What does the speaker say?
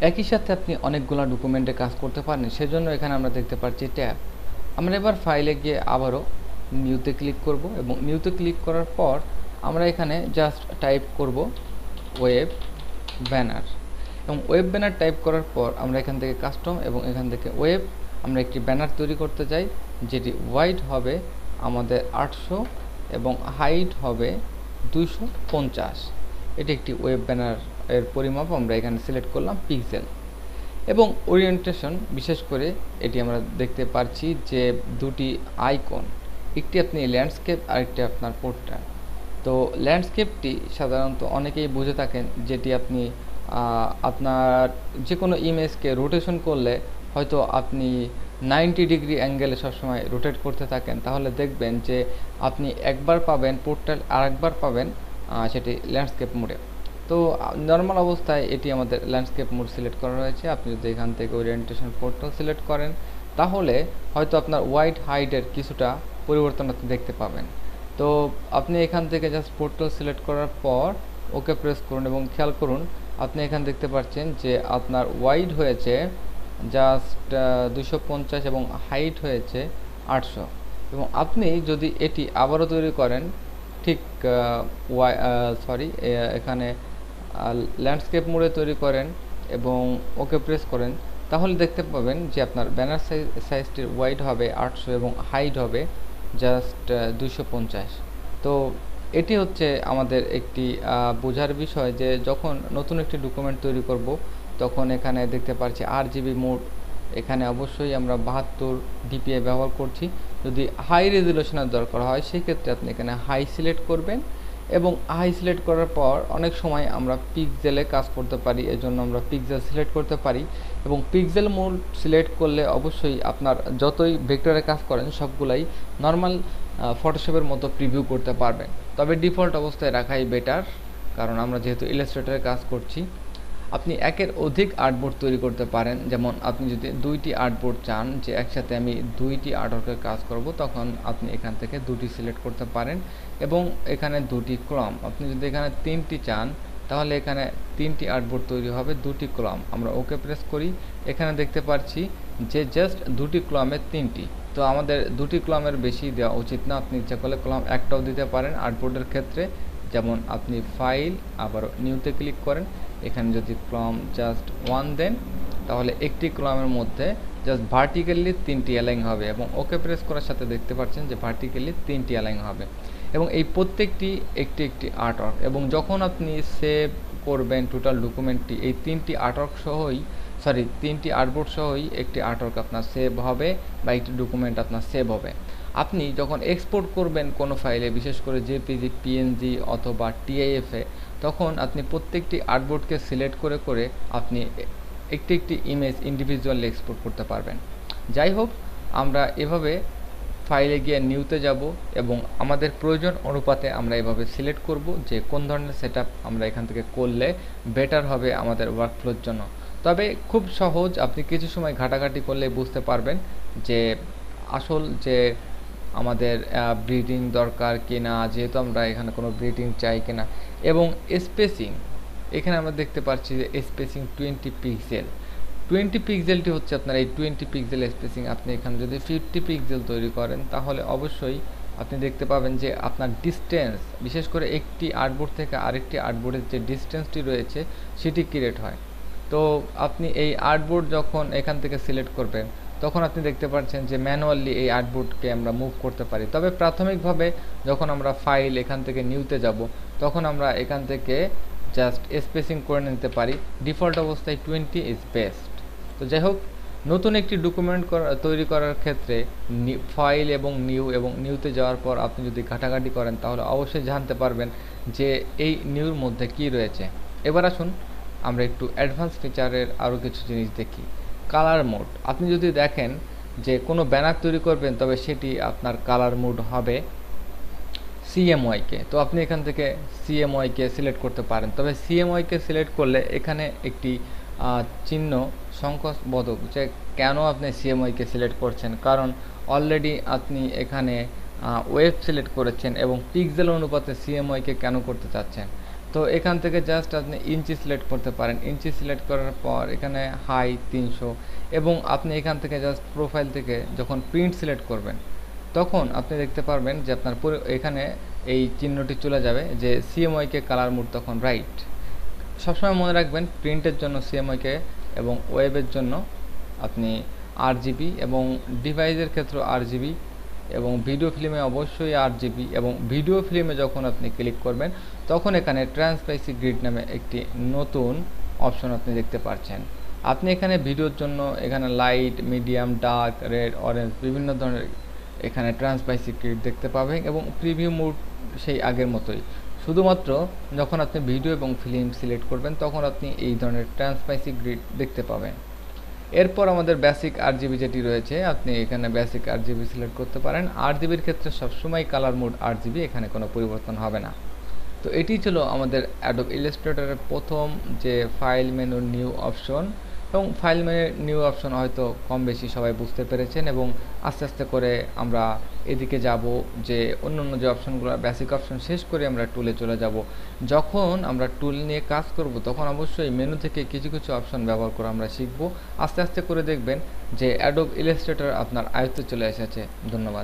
একই সাথে আপনি অনেকগুলো ডকুমেন্টে কাজ করতে পারেন, সেজন্য এখানে আমরা দেখতে পাচ্ছি ট্যাব। আমরা এবার ফাইলে গিয়ে আবারও নিউতে ক্লিক করব এবং নিউতে ক্লিক করার পর আমরা এখানে জাস্ট টাইপ করব ওয়েব ব্যানার এবং ওয়েব ব্যানার টাইপ করার পর আমরা এখান থেকে কাস্টম এবং এখান থেকে ওয়েব আমরা একটি ব্যানার তৈরি করতে চাই, যেটি ওয়াইড হবে আমাদের 800 এবং হাইট হবে 250। এটি একটি ওয়েব ব্যানার এর পরিমাপ আমরা এখানে সিলেক্ট করলাম পিক্সেল এবং ওরিয়েন্টেশন। বিশেষ করে এটি আমরা দেখতে পাচ্ছি যে দুটি আইকন, একটি আপনি ল্যান্ডস্কেপ আর একটি আপনার পোর্ট্রেট। তো ল্যান্ডস্কেপটি সাধারণত অনেকেই বুঝে থাকেন, যেটি আপনি আপনার যে কোনো ইমেজকে রোটেশন করলে হয়তো আপনি 90 ডিগ্রি অ্যাঙ্গেলে সবসময় রোটেট করতে থাকেন, তাহলে দেখবেন যে আপনি একবার পাবেন পোর্ট্রেট আর একবার পাবেন সেটি ল্যান্ডস্কেপ মোডে। তো নর্মাল অবস্থায় এটি আমাদের ল্যান্ডস্কেপ মোড সিলেক্ট করা রয়েছে। আপনি যদি এখান থেকে ওরিয়েন্টেশন পোর্ট্রেট সিলেক্ট করেন তাহলে হয়তো আপনার ওয়াইড হাইটের কিছুটা পরিবর্তন আপনি দেখতে পাবেন। তো আপনি এখান থেকে জাস্ট পোর্ট্রেট সিলেক্ট করার পর ওকে প্রেস করুন এবং খেয়াল করুন আপনি এখানে দেখতে পাচ্ছেন যে আপনার ওয়াইড হয়েছে জাস্ট 250 এবং হাইট হয়েছে 800। এবং আপনি যদি এটি আবারও তৈরি করেন ঠিক এখানে ল্যান্ডস্কেপ মোডে তৈরি করেন এবং ওকে প্রেস করেন, তাহলে দেখতে পাবেন যে আপনার ব্যানার সাইজটির ওয়াইড হবে 800 এবং হাইট হবে জাস্ট 250। তো এটি হচ্ছে আমাদের একটি বোঝার বিষয় যে যখন নতুন একটি ডকুমেন্ট তৈরি করব তখন এখানে দেখতে পাচ্ছি RGB মোড। এখানে অবশ্যই আমরা 72 DPI ব্যবহার করছি। যদি হাই রেজুলেশনের দরকার হয় সেক্ষেত্রে আপনি এখানে হাই সিলেক্ট করবেন এবং হাই সিলেক্ট করার পর অনেক সময় আমরা পিক্সেলে কাজ করতে পারি, এজন্য আমরা পিক্সেল সিলেক্ট করতে পারি এবং পিক্সেল মোড সিলেক্ট করলে অবশ্যই আপনার যতই ভেক্টরে কাজ করেন সবগুলাই নর্মাল ফটোশপের মতো প্রিভিউ করতে পারবেন। তবে ডিফল্ট অবস্থায় রাখাই বেটার, কারণ আমরা যেহেতু ইলাস্ট্রেটরে কাজ করছি। আপনি একের অধিক আর্টবোর্ড তৈরি করতে পারেন, যেমন আপনি যদি 2টি আর্টবোর্ড চান যে একসাথে আমি 2টি আর্টওয়ার্কের কাজ করব, তখন আপনি এখান থেকে 2টি সিলেক্ট করতে পারেন এবং এখানে 2টি কলাম। আপনি যদি এখানে 3টি চান তাহলে এখানে 3টি আর্টবোর্ড তৈরি হবে 2টি কলাম। আমরা ওকে প্রেস করি, এখানে দেখতে পাচ্ছি যে জাস্ট 2টি কলামে 3টি। তো আমাদের 2টি কলামের বেশি দেওয়া উচিত না, আপনি ইচ্ছা করলে কলাম একটাও দিতে পারেন আর্টবোর্ডের ক্ষেত্রে। যেমন আপনি ফাইল আবার নিউতে ক্লিক করেন, এখানে যদি কলাম জাস্ট 1 দেন তাহলে একটি কলামের মধ্যে জাস্ট ভার্টিক্যালি 3টি অ্যালাইন হবে এবং ওকে প্রেস করার সাথে দেখতে পাচ্ছেন যে ভার্টিক্যালি 3টি অ্যালাইন হবে এবং এই প্রত্যেকটি একটি একটি আর্টওয়ার্ক। এবং যখন আপনি সেভ করবেন টোটাল ডকুমেন্টটি এই 3টি আর্টওয়ার্ক সহই তিনটি আর্টবোর্ড সহই একটি আর্টওয়ার্ক আপনার সেভ হবে বা একটি ডকুমেন্ট আপনার সেভ হবে। আপনি যখন এক্সপোর্ট করবেন কোনো ফাইলে, বিশেষ করে জেপিজি, পিএনজি অথবা টিআইএফে, তখন আপনি প্রত্যেকটি আর্টবোর্ডকে সিলেক্ট করে করে আপনি একটি একটি ইমেজ ইন্ডিভিজুয়ালি এক্সপোর্ট করতে পারবেন। যাই হোক, আমরা এভাবে ফাইলে গিয়ে নিউতে যাব এবং আমাদের প্রয়োজন অনুপাতে আমরা এভাবে সিলেক্ট করব যে কোন ধরনের সেটআপ আমরা এখান থেকে করলে বেটার হবে আমাদের ওয়ার্কফ্লোর জন্য। তবে খুব সহজ, আপনি কিছু সময় ঘাটাঘাটি করলে বুঝতে পারবেন যে আসল যে আমাদের ব্রিডিং দরকার কিনা, যেহেতু আমরা এখানে কোনো ব্রিডিং চাই কিনা। এবং স্পেসিং, এখানে আমরা দেখতে পাচ্ছি যে স্পেসিং 20 পিক্সেল। 20 পিক্সেলটি হচ্ছে আপনার এই 20 পিক্সেল স্পেসিং। আপনি এখানে যদি 50 পিক্সেল তৈরি করেন তাহলে অবশ্যই আপনি দেখতে পাবেন যে আপনার ডিস্টেন্স, বিশেষ করে একটি আর্টবোর্ড থেকে আরেকটি আর্টবোর্ডের যে ডিস্টেন্সটি রয়েছে সেটি ক্রিয়েট হয়। তো আপনি এই আর্টবোর্ড যখন এখান থেকে সিলেক্ট করবেন তখন আপনি দেখতে পাচ্ছেন যে ম্যানুয়ালি এই আর্টবোর্ডকে আমরা মুভ করতে পারি। তবে প্রাথমিকভাবে যখন আমরা ফাইল এখান থেকে নিউতে যাব তখন আমরা এখান থেকে জাস্ট স্পেসিং করে নিতে পারি। ডিফল্ট অবস্থায় 20 ইজ বেস্ট। তো যাই হোক, নতুন একটি ডকুমেন্ট তৈরি করার ক্ষেত্রে ফাইল এবং নিউতে যাওয়ার পর আপনি যদি ঘাটাঘাটি করেন তাহলে অবশ্যই জানতে পারবেন যে এই নিউর মধ্যে কি রয়েছে। এবার আসুন আমরা একটু অ্যাডভান্স ফিচারের আরও কিছু জিনিস দেখি। কালার মোড, আপনি যদি দেখেন যে কোনো ব্যানার তৈরি করবেন তবে সেটি আপনার কালার মোড হবে সিএমওয়াইকে। তো আপনি এখান থেকে সিএমওয়াইকে সিলেক্ট করতে পারেন। তবে সিএমওয়াইকে সিলেক্ট করলে এখানে একটি চিহ্ন সংখ্যাবোধক যে কেন আপনি সিএমওয়াইকে সিলেক্ট করছেন, কারণ অলরেডি আপনি এখানে ওয়েব সিলেক্ট করেছেন এবং পিক্সেল অনুপাতে সিএমওয়াইকে কেন করতে চাচ্ছেন। তো এখান থেকে জাস্ট আপনি ইঞ্চি সিলেক্ট করতে পারেন। ইঞ্চি সিলেক্ট করার পর এখানে হাই 300, এবং আপনি এখান থেকে জাস্ট প্রোফাইল থেকে যখন প্রিন্ট সিলেক্ট করবেন তখন আপনি দেখতে পারবেন যে আপনার পুরো এখানে এই চিহ্নটি চলে যাবে যে সিএমওয়াইকে কালার মোড তখন রাইট। সবসময় মনে রাখবেন প্রিন্টের জন্য সিএমওয়াইকে এবং ওয়েবের জন্য আপনি আরজিবি, এবং ডিভাইসের ক্ষেত্রে আরজিবি, এবং ভিডিও ফিল্মে অবশ্যই আরজিবি। এবং ভিডিও ফিল্মে যখন আপনি ক্লিক করবেন তখন এখানে ট্রান্সপারেন্সি গ্রিড নামে একটি নতুন অপশন আপনি দেখতে পাচ্ছেন। আপনি এখানে ভিডিওর জন্য এখানে light, medium, dark, red, orange বিভিন্ন ধরনের এখানে ট্রান্সপারেন্সি গ্রিড দেখতে পাবেন, এবং প্রিভিউ মোড সেই আগের মতোই। শুধুমাত্র যখন আপনি ভিডিও এবং ফিল্ম সিলেক্ট করবেন তখন আপনি এই ধরনের ট্রান্সপারেন্সি গ্রিড দেখতে পাবেন। এরপর আমাদের বেসিক আরজিবি যেটি রয়েছে, আপনি এখানে বেসিক আরজিবি সিলেক্ট করতে পারেন। আরজিবির ক্ষেত্রে সবসময় কালার মোড আরজিবি, এখানে কোনো পরিবর্তন হবে না। তো এটি ছিল আমাদের অ্যাডোব ইলাস্ট্রেটরের প্রথম যে ফাইল মেনু নিউ অপশন, এবং ফাইল মেনু নিউ অপশন হয়তো কম বেশি সবাই বুঝতে পেরেছেন, এবং আস্তে আস্তে করে আমরা এদিকে যাব যে অন্যান্য যে অপশনগুলো বেসিক অপশন শেষ করে আমরা টুলে চলে যাব। যখন আমরা টুল নিয়ে কাজ করব তখন অবশ্যই মেনু থেকে কিছু কিছু অপশন ব্যবহার করে আমরা শিখব। আস্তে আস্তে করে দেখবেন যে অ্যাডোব ইলাস্ট্রেটর আপনার আয়ত্তে চলে এসেছে। ধন্যবাদ।